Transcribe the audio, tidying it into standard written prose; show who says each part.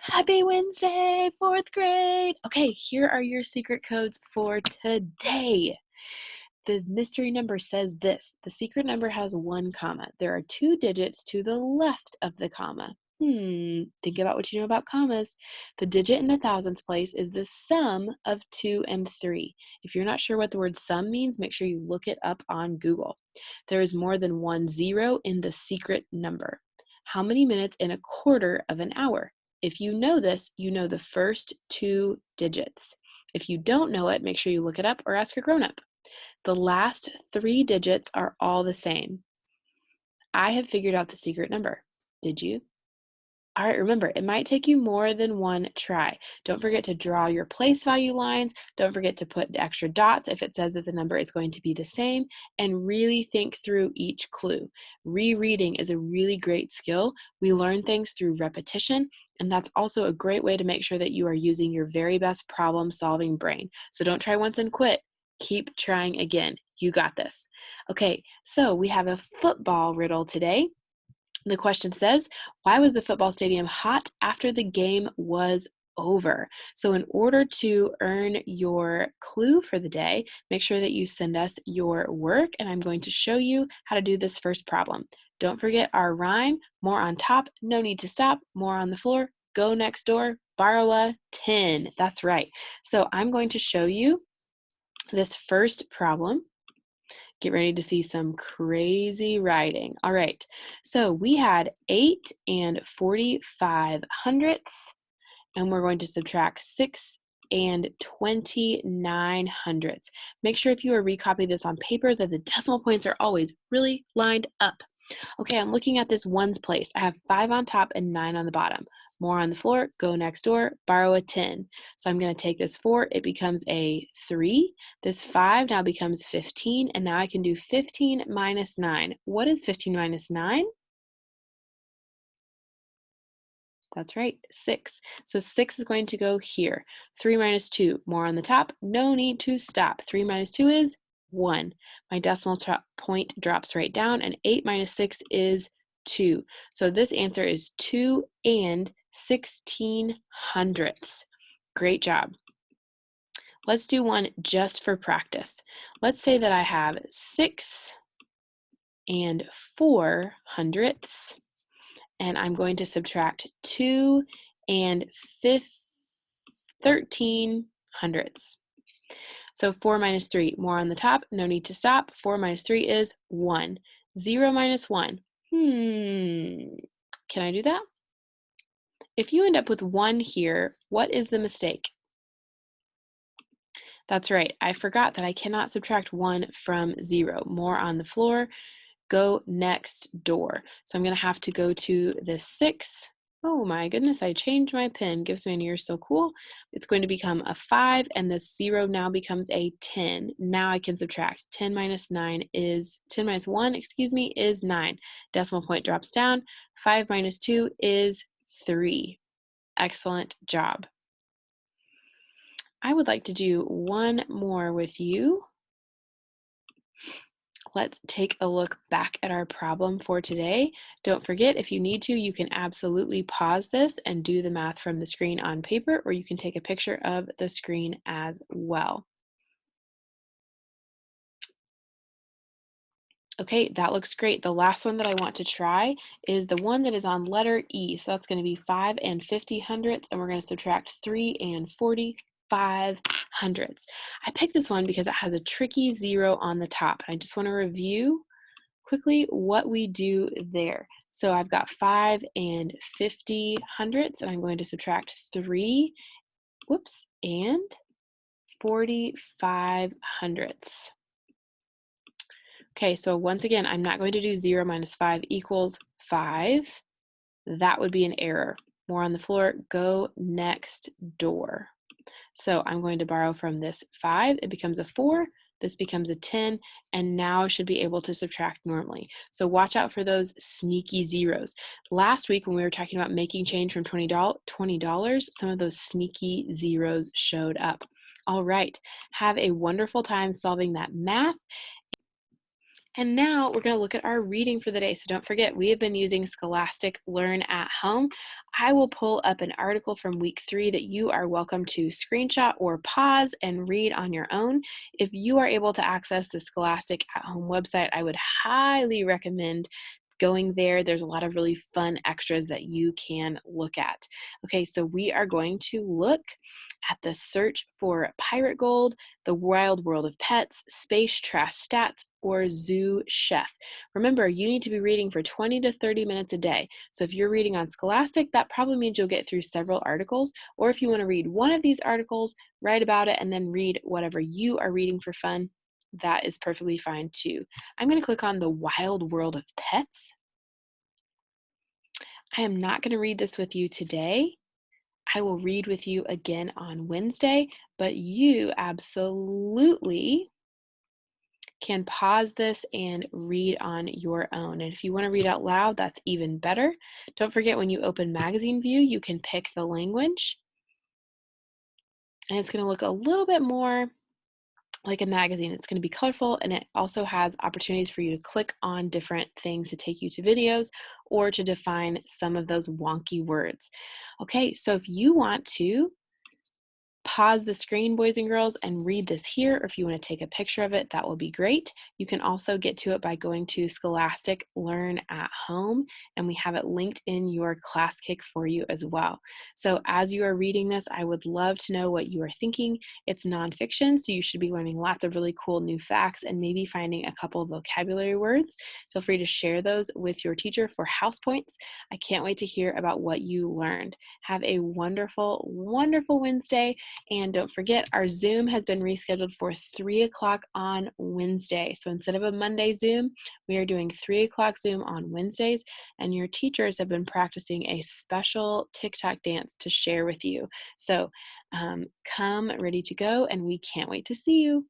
Speaker 1: Happy Wednesday, fourth grade. Okay, here are your secret codes for today. The mystery number says this. The secret number has 1 comma. There are 2 digits to the left of the comma. Think about what you know about commas. The digit in the thousands place is the sum of 2 and 3. If you're not sure what the word sum means, make sure you look it up on Google. There is more than 1 0 in the secret number. How many minutes in a quarter of an hour? If you know this, you know the first 2 digits. If you don't know it, make sure you look it up or ask a grown-up. The last 3 digits are all the same. I have figured out the secret number. Did you? All right, remember, it might take you more than 1 try. Don't forget to draw your place value lines. Don't forget to put extra dots if it says that the number is going to be the same, and really think through each clue. Rereading is a really great skill. We learn things through repetition, and that's also a great way to make sure that you are using your very best problem-solving brain. So don't try once and quit. Keep trying again. You got this. Okay, so we have a football riddle today. The question says, why was the football stadium hot after the game was over? So in order to earn your clue for the day, make sure that you send us your work, and I'm going to show you how to do this first problem. Don't forget our rhyme, more on top, no need to stop, more on the floor, go next door, borrow a tin. That's right. So I'm going to show you this first problem. Get ready to see some crazy writing. All right, so we had 8 and 45 hundredths, and we're going to subtract 6 and 29 hundredths. Make sure if you are recopying this on paper that the decimal points are always really lined up. Okay, I'm looking at this ones place. I have 5 on top and 9 on the bottom. More on the floor, go next door, borrow a 10. So I'm going to take this 4, it becomes a 3. This 5 now becomes 15, and now I can do 15 minus 9. What is 15 minus 9? That's right, 6. So 6 is going to go here. 3 minus 2, more on the top. No need to stop. 3 minus 2 is 1. My decimal point drops right down, and 8 minus 6 is 2. So this answer is 2 and 16 hundredths. Great job. Let's do one just for practice. Let's say that I have 6 and 4 hundredths, and I'm going to subtract 2 and 13 hundredths. So 4 minus 3, more on the top, no need to stop. 4 minus 3 is 1. 0 minus 1. Can I do that? If you end up with 1 here, what is the mistake? That's right, I forgot that I cannot subtract 1 from 0. More on the floor, go next door. So I'm going to have to go to the 6. Oh my goodness, I changed my pen. Gives me an ear, so cool. It's going to become a 5, and this 0 now becomes a 10. Now I can subtract. 10 minus 1, is 9. Decimal point drops down. 5 minus 2 is 3. Excellent job. I would like to do one more with you. Let's take a look back at our problem for today. Don't forget, if you need to, you can absolutely pause this and do the math from the screen on paper, or you can take a picture of the screen as well. Okay, that looks great. The last one that I want to try is the one that is on letter E. So that's going to be 5 and 50 hundredths, and we're going to subtract 3 and 45 hundredths. I picked this one because it has a tricky 0 on the top. I just want to review quickly what we do there. So I've got 5 and 50 hundredths, and I'm going to subtract 3, and 45 hundredths. Okay, so once again, I'm not going to do 0 minus 5 equals 5. That would be an error. More on the floor, go next door. So I'm going to borrow from this 5. It becomes a 4. This becomes a 10, and now I should be able to subtract normally. So watch out for those sneaky zeros. Last week when we were talking about making change from $20, some of those sneaky zeros showed up. All right, have a wonderful time solving that math. And now we're going to look at our reading for the day. So don't forget, we have been using Scholastic Learn at Home. I will pull up an article from week 3 that you are welcome to screenshot or pause and read on your own. If you are able to access the Scholastic at Home website, I would highly recommend going there. There's a lot of really fun extras that you can look at. Okay, so we are going to look at the search for pirate gold, the wild world of pets, space trash stats, or zoo chef. Remember, you need to be reading for 20 to 30 minutes a day. So if you're reading on Scholastic, that probably means you'll get through several articles. Or if you want to read one of these articles, write about it, and then read whatever you are reading for fun, that is perfectly fine too. I'm going to click on the wild world of pets. I am not going to read this with you today. I will read with you again on Wednesday, but you absolutely can pause this and read on your own. And if you want to read out loud, that's even better. Don't forget, when you open Magazine View, you can pick the language, and it's going to look a little bit more like a magazine. It's going to be colorful, and it also has opportunities for you to click on different things to take you to videos or to define some of those wonky words. Okay, so if you want to pause the screen, boys and girls, and read this here, or if you want to take a picture of it, that will be great. You can also get to it by going to Scholastic Learn at Home, and we have it linked in your Classkick for you as well. So as you are reading this, I would love to know what you are thinking. It's nonfiction, so you should be learning lots of really cool new facts and maybe finding a couple of vocabulary words. Feel free to share those with your teacher for house points. I can't wait to hear about what you learned. Have a wonderful, wonderful Wednesday. And don't forget, our Zoom has been rescheduled for 3 o'clock on Wednesday. So instead of a Monday Zoom, we are doing 3 o'clock Zoom on Wednesdays. And your teachers have been practicing a special TikTok dance to share with you. So come ready to go, and we can't wait to see you.